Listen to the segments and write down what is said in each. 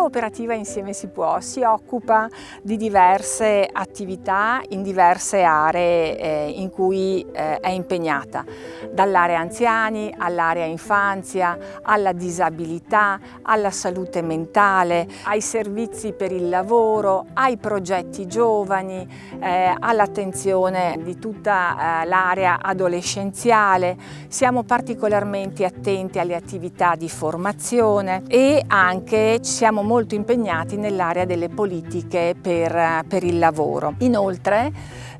cooperativa Insieme si può si occupa di diverse attività in diverse aree in cui è impegnata, dall'area anziani all'area infanzia, alla disabilità, alla salute mentale, ai servizi per il lavoro, ai progetti giovani, all'attenzione di tutta l'area adolescenziale. Siamo particolarmente attenti alle attività di formazione e anche siamo molto impegnati nell'area delle politiche per il lavoro. Inoltre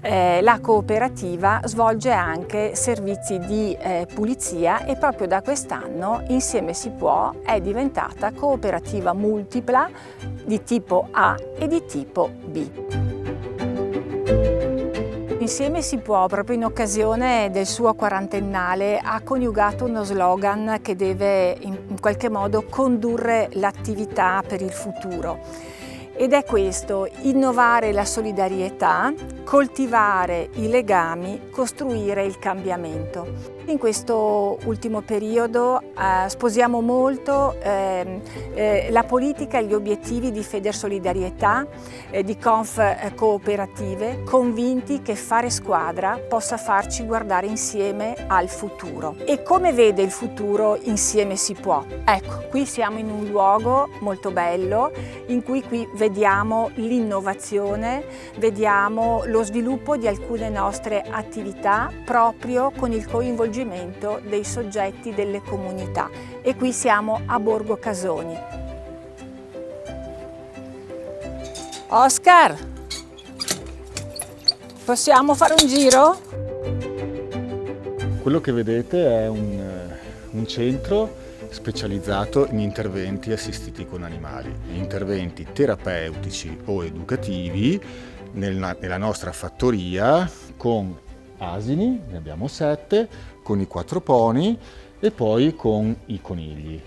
la cooperativa svolge anche servizi di pulizia e proprio da quest'anno Insieme si può è diventata cooperativa multipla di tipo A e di tipo B. Insieme si può, proprio in occasione del suo quarantennale, ha coniugato uno slogan che deve in qualche modo condurre l'attività per il futuro. Ed è questo: innovare la solidarietà, coltivare i legami, costruire il cambiamento. In questo ultimo periodo sposiamo molto la politica e gli obiettivi di Federsolidarietà, di Conf Cooperative, convinti che fare squadra possa farci guardare insieme al futuro. E come vede il futuro Insieme si può? Ecco, qui siamo in un luogo molto bello in cui vediamo l'innovazione, vediamo lo sviluppo di alcune nostre attività proprio con il coinvolgimento dei soggetti delle comunità. E qui siamo a Borgo Casoni. Oscar, possiamo fare un giro? Quello che vedete è un centro specializzato in interventi assistiti con animali, interventi terapeutici o educativi nella nostra fattoria con asini, ne abbiamo 7, con i 4 pony e poi con i conigli.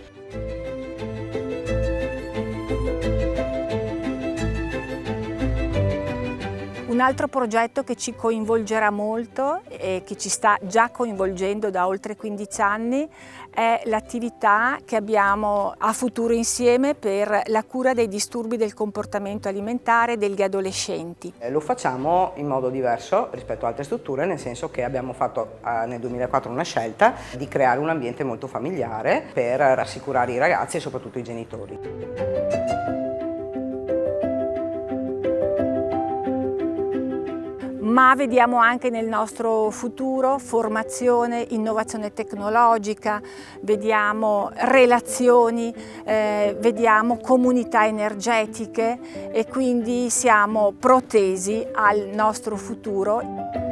Un altro progetto che ci coinvolgerà molto e che ci sta già coinvolgendo da oltre 15 anni è l'attività che abbiamo a Futuro Insieme per la cura dei disturbi del comportamento alimentare degli adolescenti. Lo facciamo in modo diverso rispetto a altre strutture, nel senso che abbiamo fatto nel 2004 una scelta di creare un ambiente molto familiare per rassicurare i ragazzi e soprattutto i genitori. Ma vediamo anche nel nostro futuro formazione, innovazione tecnologica, vediamo relazioni, vediamo comunità energetiche e quindi siamo protesi al nostro futuro.